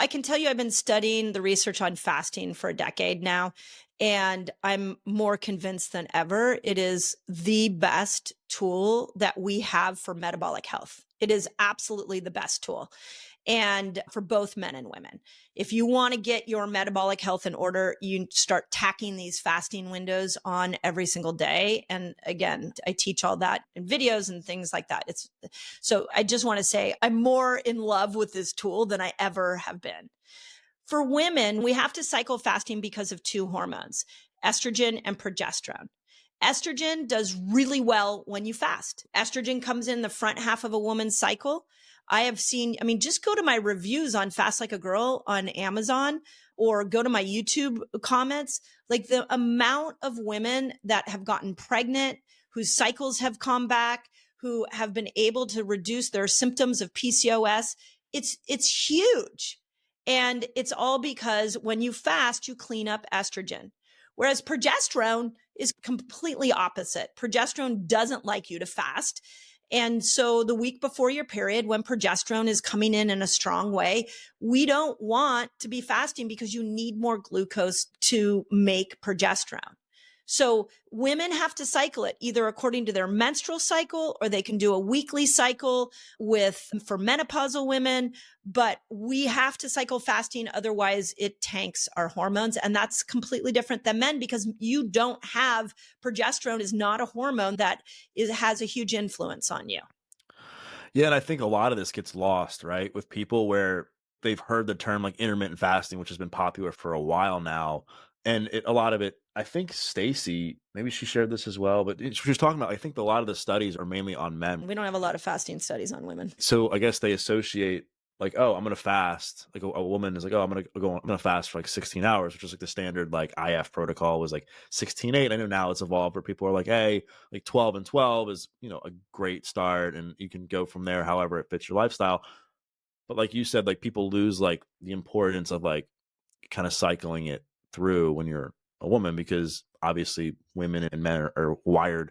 I can tell you I've been studying the research on fasting for a decade now, and I'm more convinced than ever it is the best tool that we have for metabolic health. It is absolutely the best tool, and for both men and women. If you want to get your metabolic health in order, you start tacking these fasting windows on every single day. And again, I teach all that in videos and things like that. It's so I just want to say I'm more in love with this tool than I ever have been. For women, we have to cycle fasting because of two hormones, estrogen and progesterone. Estrogen does really well when you fast. Estrogen comes in the front half of a woman's cycle. I have seen, I mean, just go to my reviews on Fast Like a Girl on Amazon or go to my YouTube comments. Like the amount of women that have gotten pregnant, whose cycles have come back, who have been able to reduce their symptoms of PCOS, it's huge. And it's all because when you fast, you clean up estrogen. Whereas progesterone is completely opposite. Progesterone doesn't like you to fast. And so the week before your period, when progesterone is coming in a strong way, we don't want to be fasting because you need more glucose to make progesterone. So women have to cycle it either according to their menstrual cycle, or they can do a weekly cycle for menopausal women, but we have to cycle fasting. Otherwise it tanks our hormones. And that's completely different than men because you don't have progesterone is not a hormone that has a huge influence on you. Yeah, and I think a lot of this gets lost, right, with people where they've heard the term like intermittent fasting, which has been popular for a while now. And a lot of it, I think Stacy, maybe she shared this as well, but she was talking about, I think a lot of the studies are mainly on men. We don't have a lot of fasting studies on women. So I guess they associate like, oh, I'm going to fast. Like a woman is like, oh, I'm going to fast for like 16 hours, which is like the standard like IF protocol was like 16/8. I know now it's evolved where people are like, hey, like 12 and 12 is, a great start and you can go from there however it fits your lifestyle. But like you said, like people lose like the importance of like kind of cycling it through when you're a woman because obviously women and men are wired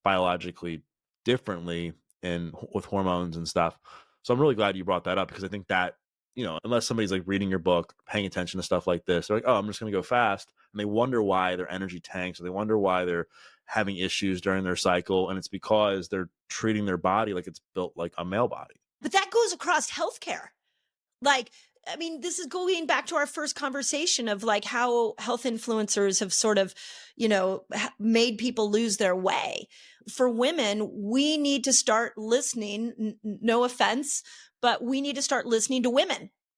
biologically differently and with hormones and stuff. So I'm really glad you brought that up because I think that, unless somebody's like reading your book, paying attention to stuff like this, they're like, oh, I'm just going to go fast. And they wonder why their energy tanks, or they wonder why they're having issues during their cycle. And it's because they're treating their body like it's built like a male body. But that goes across healthcare. Like, I mean, this is going back to our first conversation of like how health influencers have sort of, made people lose their way. For women, we need to start listening, no offense, but we need to start listening to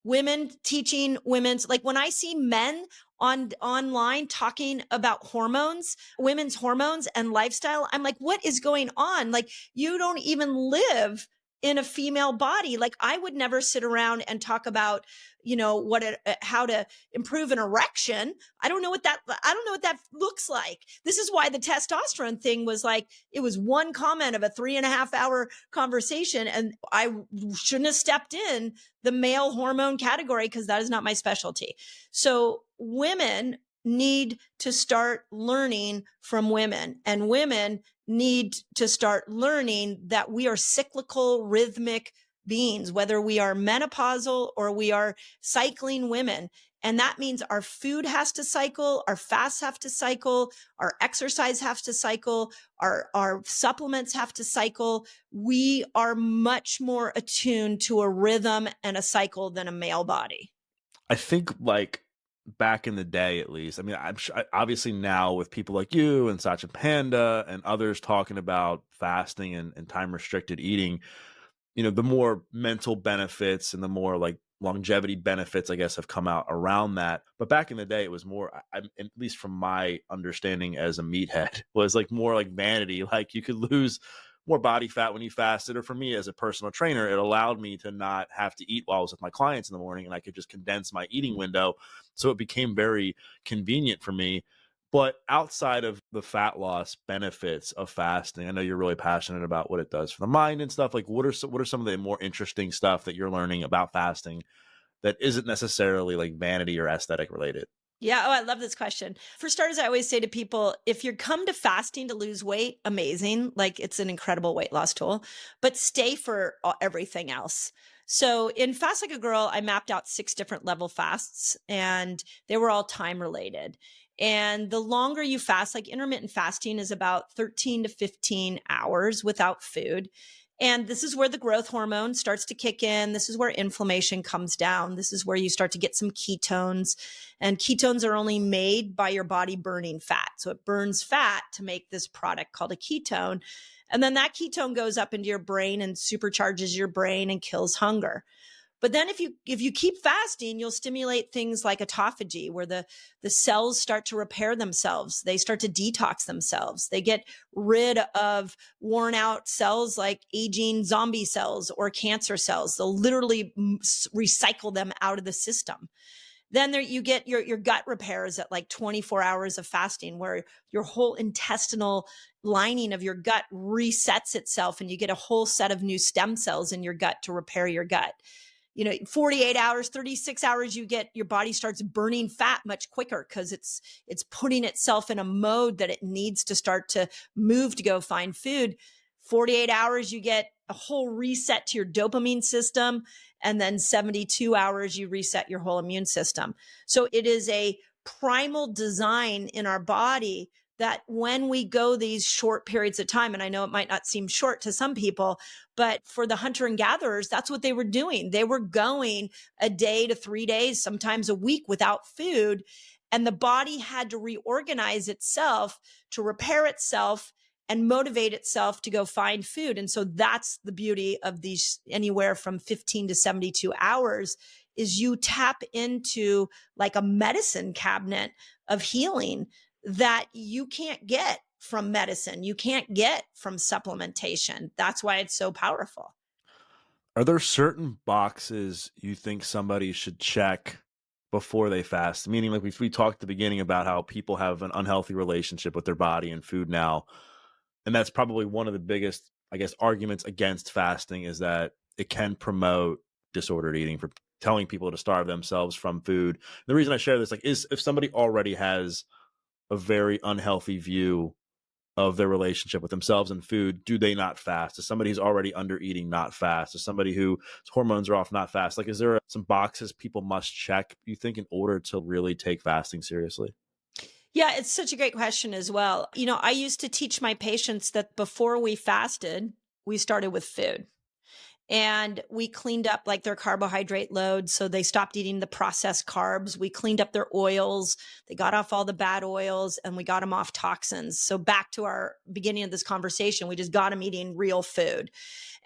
women teaching women's, like when I see men online talking about hormones, women's hormones and lifestyle, I'm like, what is going on? Like, you don't even live in a female body. Like I would never sit around and talk about, how to improve an erection. I don't know what that looks like. This is why the testosterone thing was like, it was one comment of a 3.5 hour conversation. And I shouldn't have stepped in the male hormone category because that is not my specialty. So women need to start learning from women, and women need to start learning that we are cyclical, rhythmic beings, whether we are menopausal or we are cycling women. And that means our food has to cycle, our fasts have to cycle, our exercise has to cycle, our supplements have to cycle. We are much more attuned to a rhythm and a cycle than a male body. I think like back in the day, at least, I mean, I'm sure, obviously now with people like you and Sacha Panda and others talking about fasting and time restricted eating, the more mental benefits and the more like longevity benefits, I guess, have come out around that. But back in the day, it was more, at least from my understanding as a meathead, was like more like vanity. Like you could lose more body fat when you fasted. Or for me as a personal trainer, it allowed me to not have to eat while I was with my clients in the morning, and I could just condense my eating window. So it became very convenient for me. But outside of the fat loss benefits of fasting, I know you're really passionate about what it does for the mind and stuff. Like, what are some of the more interesting stuff that you're learning about fasting that isn't necessarily like vanity or aesthetic related? Yeah. Oh, I love this question. For starters, I always say to people, if you come to fasting to lose weight, amazing. Like it's an incredible weight loss tool, but stay for everything else. So in Fast Like a Girl, I mapped out 6 different level fasts, and they were all time related. And the longer you fast, like intermittent fasting is about 13 to 15 hours without food. And this is where the growth hormone starts to kick in. This is where inflammation comes down. This is where you start to get some ketones. And ketones are only made by your body burning fat. So it burns fat to make this product called a ketone. And then that ketone goes up into your brain and supercharges your brain and kills hunger. But then if you keep fasting, you'll stimulate things like autophagy, where the cells start to repair themselves. They start to detox themselves. They get rid of worn out cells like aging zombie cells or cancer cells. They'll literally recycle them out of the system. Then there you get your gut repairs at like 24 hours of fasting, where your whole intestinal lining of your gut resets itself and you get a whole set of new stem cells in your gut to repair your gut. 48 hours, 36 hours, you get your body starts burning fat much quicker because it's putting itself in a mode that it needs to start to move to go find food. 48 hours, you get a whole reset to your dopamine system. And then 72 hours, you reset your whole immune system. So it is a primal design in our body that when we go these short periods of time, and I know it might not seem short to some people, but for the hunter and gatherers, that's what they were doing. They were going a day to 3 days, sometimes a week without food. And the body had to reorganize itself to repair itself and motivate itself to go find food. And so that's the beauty of these anywhere from 15 to 72 hours is you tap into like a medicine cabinet of healing that you can't get from medicine. You can't get from supplementation. That's why it's so powerful. Are there certain boxes you think somebody should check before they fast? Meaning, like we talked at the beginning about how people have an unhealthy relationship with their body and food now. And that's probably one of the biggest, I guess, arguments against fasting is that it can promote disordered eating for telling people to starve themselves from food. The reason I share this, like, is if somebody already has a very unhealthy view of their relationship with themselves and food, do they not fast? Is somebody who's already under eating not fast? Is somebody whose hormones are off not fast? Like, is there some boxes people must check, you think, in order to really take fasting seriously? Yeah, it's such a great question as well. I used to teach my patients that before we fasted, we started with food. And we cleaned up like their carbohydrate load. So they stopped eating the processed carbs. We cleaned up their oils. They got off all the bad oils and we got them off toxins. So back to our beginning of this conversation, we just got them eating real food.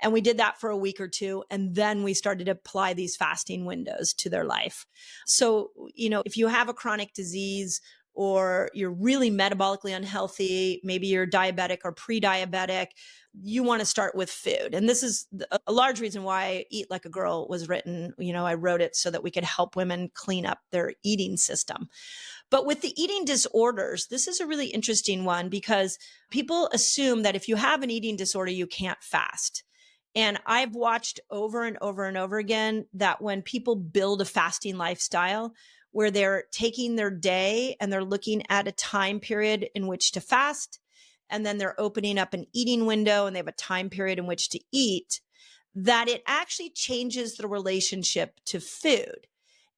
And we did that for a week or two. And then we started to apply these fasting windows to their life. So, if you have a chronic disease, or you're really metabolically unhealthy, maybe you're diabetic or pre-diabetic, you want to start with food. And this is a large reason why Eat Like a Girl was written. I wrote it so that we could help women clean up their eating system. But with the eating disorders, this is a really interesting one because people assume that if you have an eating disorder, you can't fast. And I've watched over and over and over again that when people build a fasting lifestyle, where they're taking their day and they're looking at a time period in which to fast, and then they're opening up an eating window and they have a time period in which to eat, that it actually changes the relationship to food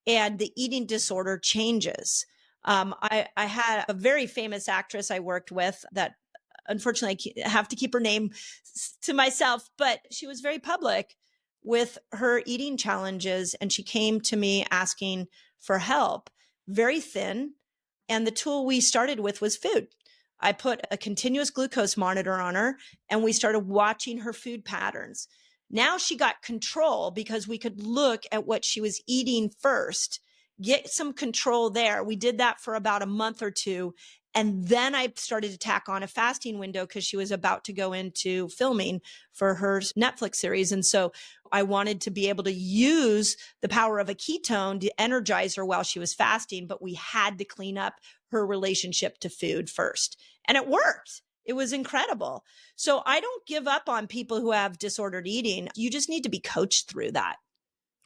and the eating disorder changes. I had a very famous actress I worked with that unfortunately I have to keep her name to myself, but she was very public with her eating challenges. And she came to me asking for help, very thin. And the tool we started with was food. I put a continuous glucose monitor on her and we started watching her food patterns. Now she got control because we could look at what she was eating first, get some control there. We did that for about a month or two. And then I started to tack on a fasting window because she was about to go into filming for her Netflix series. And so I wanted to be able to use the power of a ketone to energize her while she was fasting, but we had to clean up her relationship to food first. And it worked. It was incredible. So I don't give up on people who have disordered eating. You just need to be coached through that.